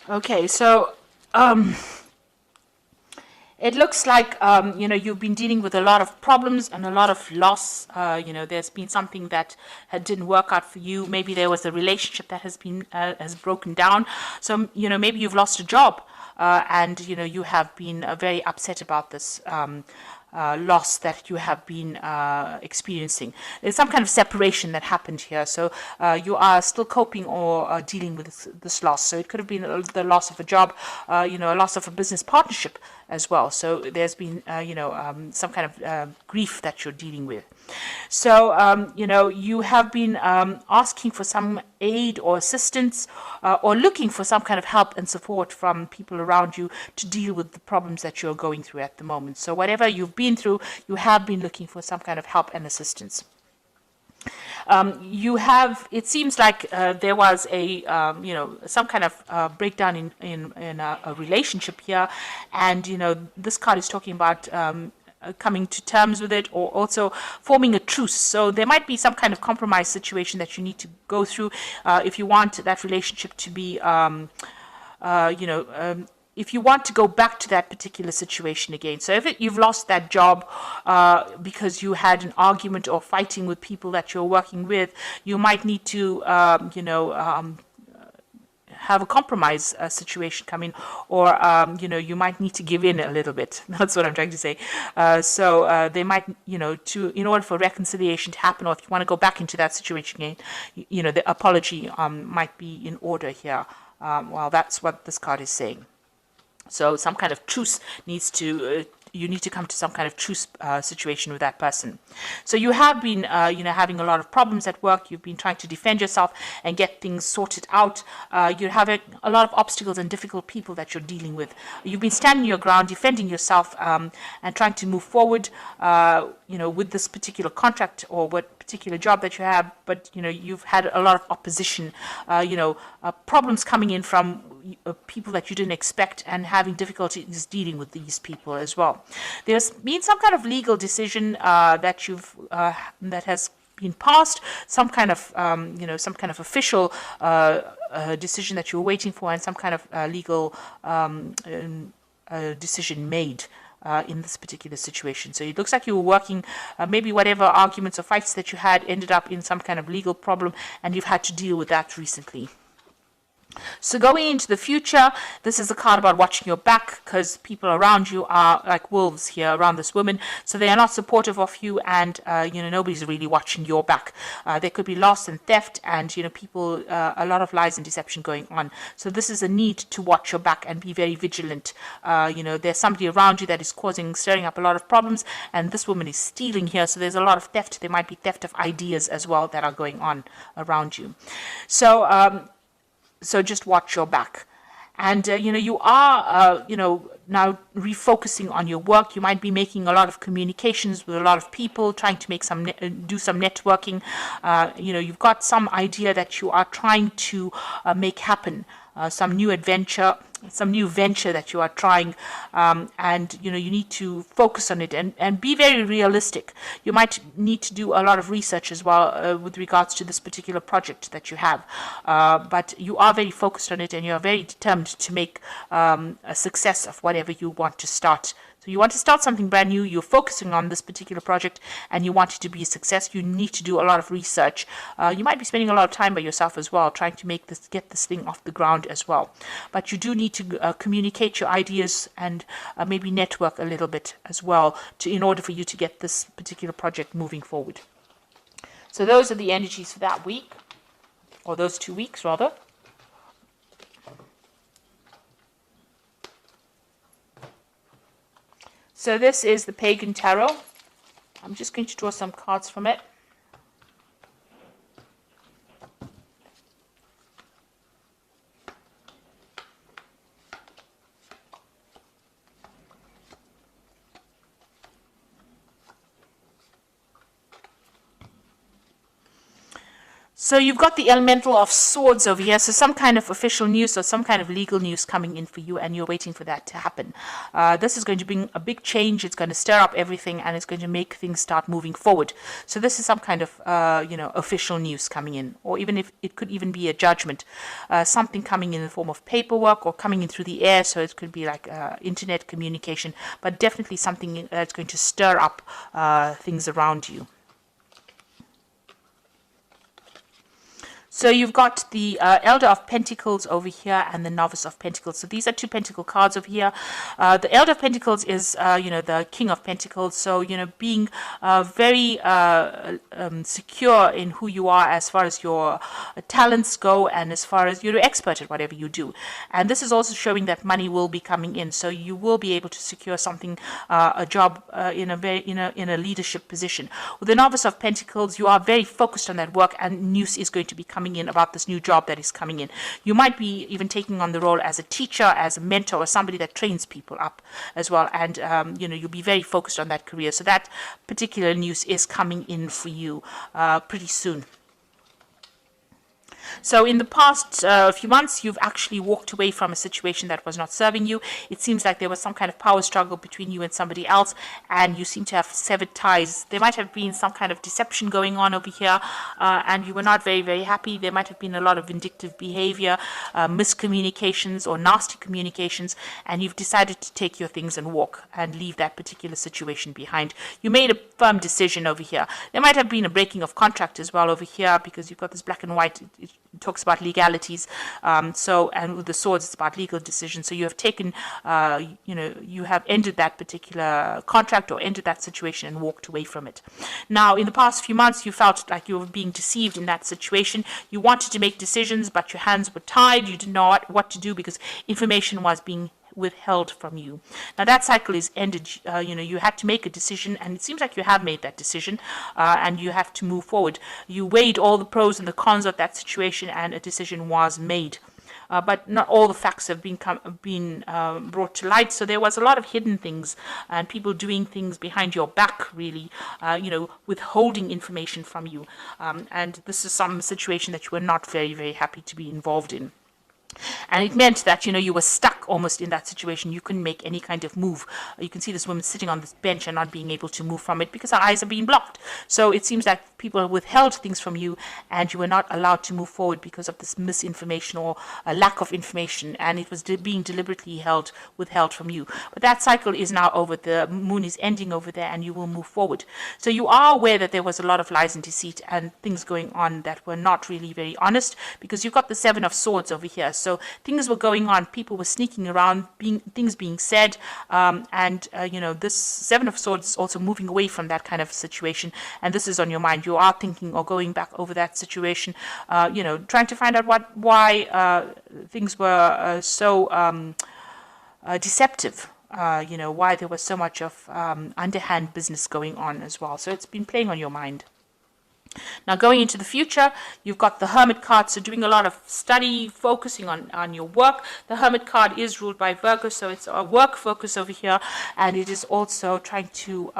Okay, so it looks like you've been dealing with a lot of problems and a lot of loss. There's been something that didn't work out for you. Maybe there was a relationship that has broken down. So maybe you've lost a job, and you have been very upset about this. Loss that you have been experiencing. There's some kind of separation that happened here. So you are still coping or dealing with this loss. So it could have been the loss of a job, a loss of a business partnership as well. So there's been, some kind of grief that you're dealing with. So, you have been asking for some aid or assistance or looking for some kind of help and support from people around you to deal with the problems that you're going through at the moment. So, whatever you've been through, you have been looking for some kind of help and assistance. It seems like there was some kind of breakdown in a relationship here. And, this card is talking about coming to terms with it or also forming a truce. So there might be some kind of compromise situation that you need to go through if you want that relationship to be, if you want to go back to that particular situation again. So if you've lost that job because you had an argument or fighting with people that you're working with, you might need to, have a compromise situation come in, or you might need to give in a little bit. That's what I'm trying to say. So they might, in order for reconciliation to happen, or if you want to go back into that situation again, the apology might be in order here. Well, that's what this card is saying. So some kind of truce needs to. You need to come to some kind of truce situation with that person. So you have been, having a lot of problems at work. You've been trying to defend yourself and get things sorted out. You're having a lot of obstacles and difficult people that you're dealing with. You've been standing your ground, defending yourself, and trying to move forward, with this particular contract or what particular job that you have. But, you've had a lot of opposition, problems coming in from people that you didn't expect and having difficulties dealing with these people as well. There's been some kind of legal decision that has been passed, some kind of official decision that you're waiting for, and some kind of legal decision made in this particular situation. So it looks like you were working, maybe whatever arguments or fights that you had ended up in some kind of legal problem, and you've had to deal with that recently. So going into the future, this is a card about watching your back, because people around you are like wolves here around this woman. So they are not supportive of you, and nobody's really watching your back. There could be loss and theft, and people, a lot of lies and deception going on. So this is a need to watch your back and be very vigilant. There's somebody around you that is stirring up a lot of problems, and this woman is stealing here. So there's a lot of theft. There might be theft of ideas as well that are going on around you. So just watch your back. And, you are, now refocusing on your work. You might be making a lot of communications with a lot of people, trying to do some networking. You've got some idea that you are trying to make happen. Some new venture that you are trying, and you need to focus on it and be very realistic. You might need to do a lot of research as well with regards to this particular project that you have, but you are very focused on it, and you are very determined to make a success of whatever you want to start. So you want to start something brand new, you're focusing on this particular project, and you want it to be a success. You need to do a lot of research. You might be spending a lot of time by yourself as well, trying to get this thing off the ground as well. But you do need to communicate your ideas and maybe network a little bit as well in order for you to get this particular project moving forward. So those are the energies for that week, or those 2 weeks rather. So this is the Pagan Tarot. I'm just going to draw some cards from it. So you've got the elemental of swords over here. So some kind of official news or some kind of legal news coming in for you, and you're waiting for that to happen. This is going to bring a big change. It's going to stir up everything, and it's going to make things start moving forward. So this is some kind of official news coming in, or even if it could even be a judgment, something coming in the form of paperwork or coming in through the air. So it could be like internet communication, but definitely something that's going to stir up things around you. So you've got the Elder of Pentacles over here and the Novice of Pentacles. So these are two Pentacle cards over here. The Elder of Pentacles is, the King of Pentacles. So, being very secure in who you are as far as your talents go and as far as you're an expert at whatever you do. And this is also showing that money will be coming in. So you will be able to secure something, a job in a leadership position. With the Novice of Pentacles, you are very focused on that work, and news is going to be coming in about this new job that is coming in. You might be even taking on the role as a teacher, as a mentor, or somebody that trains people up as well. And, you'll be very focused on that career. So that particular news is coming in for you pretty soon. So in the past few months, you've actually walked away from a situation that was not serving you. It seems like there was some kind of power struggle between you and somebody else, and you seem to have severed ties. There might have been some kind of deception going on over here, and you were not very, very happy. There might have been a lot of vindictive behavior, miscommunications or nasty communications, and you've decided to take your things and walk and leave that particular situation behind. You made a firm decision over here. There might have been a breaking of contract as well over here, because you've got this black and white. It talks about legalities. And with the swords, it's about legal decisions. So you have taken, you have ended that particular contract or ended that situation and walked away from it. Now, in the past few months, you felt like you were being deceived in that situation. You wanted to make decisions, but your hands were tied. You didn't know what to do because information was being withheld from you. Now that cycle is ended. You had to make a decision, and it seems like you have made that decision, and you have to move forward. You weighed all the pros and the cons of that situation, and a decision was made. But not all the facts have been brought to light. So there was a lot of hidden things and people doing things behind your back, really, withholding information from you. And this is some situation that you were not very, very happy to be involved in. And it meant that, you were stuck almost in that situation. You couldn't make any kind of move. You can see this woman sitting on this bench and not being able to move from it because her eyes are being blocked. So it seems like people withheld things from you, and you were not allowed to move forward because of this misinformation or a lack of information, and it was being deliberately withheld from you. But that cycle is now over. The moon is ending over there, and you will move forward. So you are aware that there was a lot of lies and deceit and things going on that were not really very honest, because you've got the Seven of Swords over here. So things were going on, people were sneaking around, things being said, this Seven of Swords is also moving away from that kind of situation, and this is on your mind. You are thinking or going back over that situation, trying to find out why things were so deceptive. Why there was so much of underhand business going on as well. So it's been playing on your mind. Now, going into the future, you've got the Hermit card, so doing a lot of study, focusing on your work. The Hermit card is ruled by Virgo, so it's a work focus over here, and it is also trying to,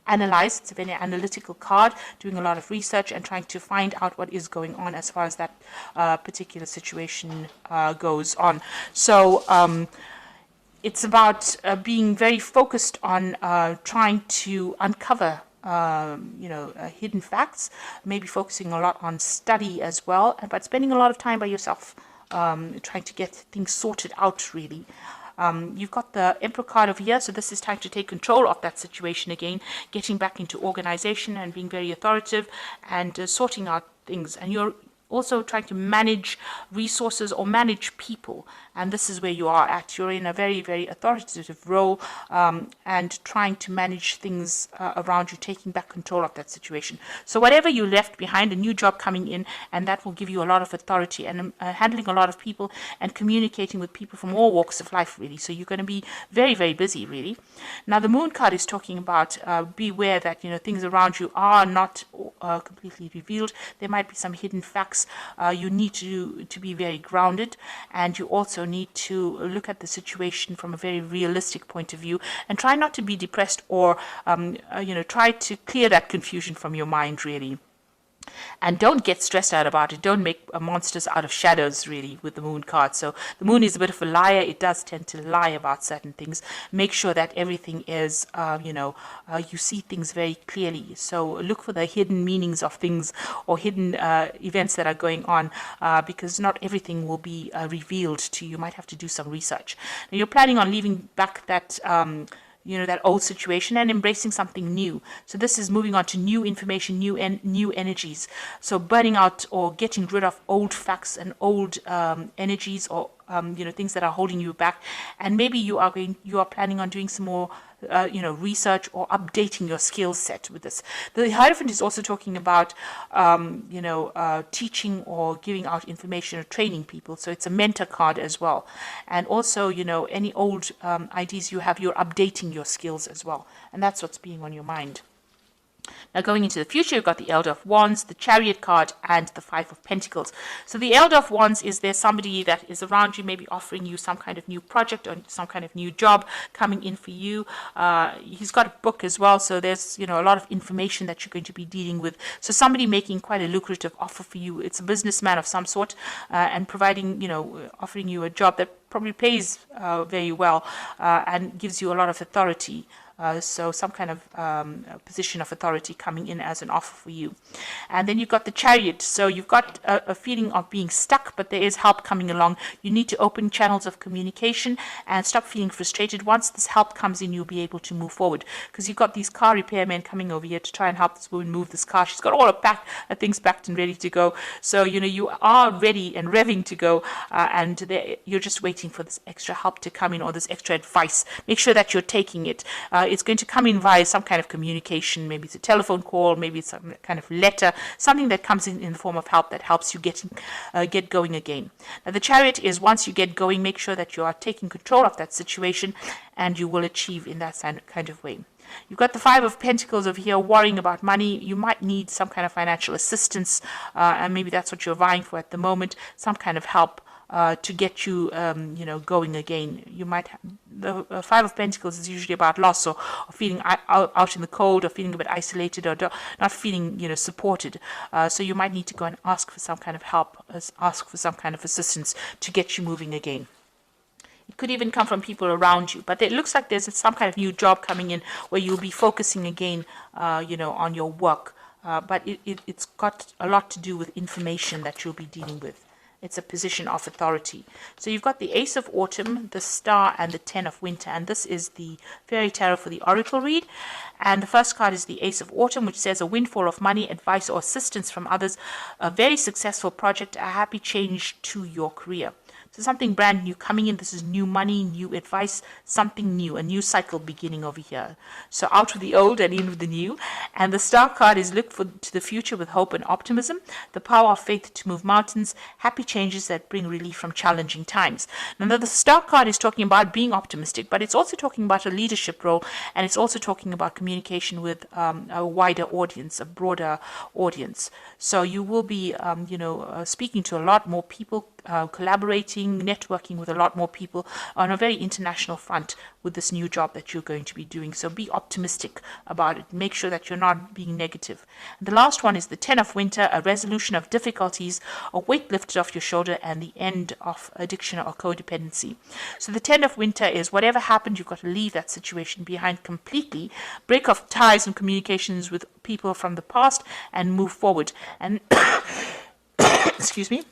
analyze. It's a very analytical card, doing a lot of research and trying to find out what is going on as far as that particular situation goes on. So, it's about being very focused on trying to uncover hidden facts, maybe focusing a lot on study as well, but spending a lot of time by yourself, trying to get things sorted out, really. You've got the Emperor card over here, so this is time to take control of that situation again, getting back into organization and being very authoritative and sorting out things. And you're also trying to manage resources or manage people, and this is where you are at. You're in a very, very authoritative role, and trying to manage things around you, taking back control of that situation. So whatever you left behind, a new job coming in, and that will give you a lot of authority, and handling a lot of people and communicating with people from all walks of life, really. So you're going to be very, very busy, really. Now the Moon card is talking about beware that things around you are not completely revealed. There might be some hidden facts. You need to be very grounded, and you also need to look at the situation from a very realistic point of view, and try not to be depressed, or try to clear that confusion from your mind, really. And don't get stressed out about it. Don't make monsters out of shadows, really, with the moon card. So the moon is a bit of a liar. It does tend to lie about certain things. Make sure that everything is, you see things very clearly. So look for the hidden meanings of things or hidden events that are going on, because not everything will be revealed to you. You might have to do some research. Now, you're planning on leaving back that that old situation and embracing something new. So this is moving on to new information, new energies. So burning out or getting rid of old facts and old energies, or things that are holding you back. And maybe you are planning on doing some more research or updating your skill set with this. The Hierophant is also talking about, teaching or giving out information or training people. So it's a mentor card as well. And also, any old ideas you have, you're updating your skills as well. And that's what's being on your mind. Now, going into the future, you've got the Elder of Wands, the Chariot card, and the Five of Pentacles. So the Elder of Wands is there somebody that is around you, maybe offering you some kind of new project or some kind of new job coming in for you. He's got a book as well, so there's a lot of information that you're going to be dealing with. So somebody making quite a lucrative offer for you. It's a businessman of some sort, and providing, offering you a job that probably pays very well, and gives you a lot of authority. So some kind of position of authority coming in as an offer for you. And then you've got the Chariot. So you've got a feeling of being stuck, but there is help coming along. You need to open channels of communication and stop feeling frustrated. Once this help comes in, you'll be able to move forward, because you've got these car repairmen coming over here to try and help this woman move this car. She's got all her things packed and ready to go. So, you are ready and revving to go, and you're just waiting for this extra help to come in, or this extra advice. Make sure that you're taking it. It's going to come in via some kind of communication. Maybe it's a telephone call, maybe it's some kind of letter, something that comes in the form of help that helps you get going again. Now, the Chariot is, once you get going, make sure that you are taking control of that situation, and you will achieve in that kind of way. You've got the Five of Pentacles over here, worrying about money. You might need some kind of financial assistance, and maybe that's what you're vying for at the moment, some kind of help to get you, going again. You might have, the Five of Pentacles is usually about loss, or feeling out in the cold, or feeling a bit isolated, or not feeling, supported. So you might need to go and ask for some kind of help, ask for some kind of assistance to get you moving again. It could even come from people around you, but it looks like there's some kind of new job coming in where you'll be focusing again, on your work. But it's got a lot to do with information that you'll be dealing with. It's a position of authority. So you've got the Ace of Autumn, the Star, and the Ten of Winter. And this is the Fairy Tarot for the Oracle read. And the first card is the Ace of Autumn, which says a windfall of money, advice, or assistance from others, a very successful project, a happy change to your career. So something brand new coming in. This is new money, new advice, something new, a new cycle beginning over here. So out with the old and in with the new. And the Star card is look to the future with hope and optimism, the power of faith to move mountains, happy changes that bring relief from challenging times. Now, the Star card is talking about being optimistic, but it's also talking about a leadership role, and it's also talking about communication with a wider audience, a broader audience. So you will be, speaking to a lot more people, collaborating, networking with a lot more people on a very international front with this new job that you're going to be doing. So be optimistic about it. Make sure that you're not being negative. And the last one is the Ten of Winter, a resolution of difficulties, a weight lifted off your shoulder, and the end of addiction or codependency. So the Ten of Winter is whatever happened, you've got to leave that situation behind completely, break off ties and communications with people from the past, and move forward. And excuse me.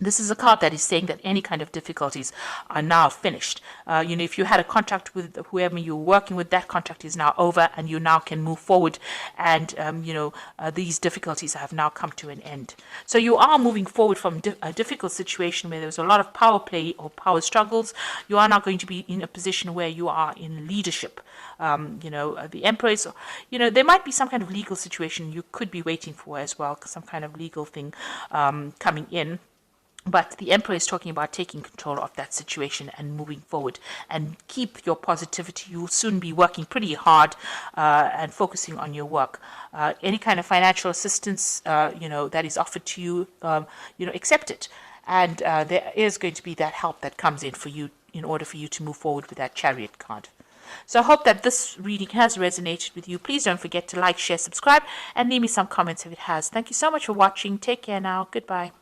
This is a card that is saying that any kind of difficulties are now finished. If you had a contract with whoever you were working with, that contract is now over, and you now can move forward. And, these difficulties have now come to an end. So you are moving forward from a difficult situation where there was a lot of power play or power struggles. You are now going to be in a position where you are in leadership. The Empress, there might be some kind of legal situation you could be waiting for as well, some kind of legal thing coming in. But the Emperor is talking about taking control of that situation and moving forward, and keep your positivity. You'll soon be working pretty hard and focusing on your work. Any kind of financial assistance, that is offered to you, accept it. And there is going to be that help that comes in for you in order for you to move forward with that Chariot card. So I hope that this reading has resonated with you. Please don't forget to like, share, subscribe, and leave me some comments if it has. Thank you so much for watching. Take care now. Goodbye.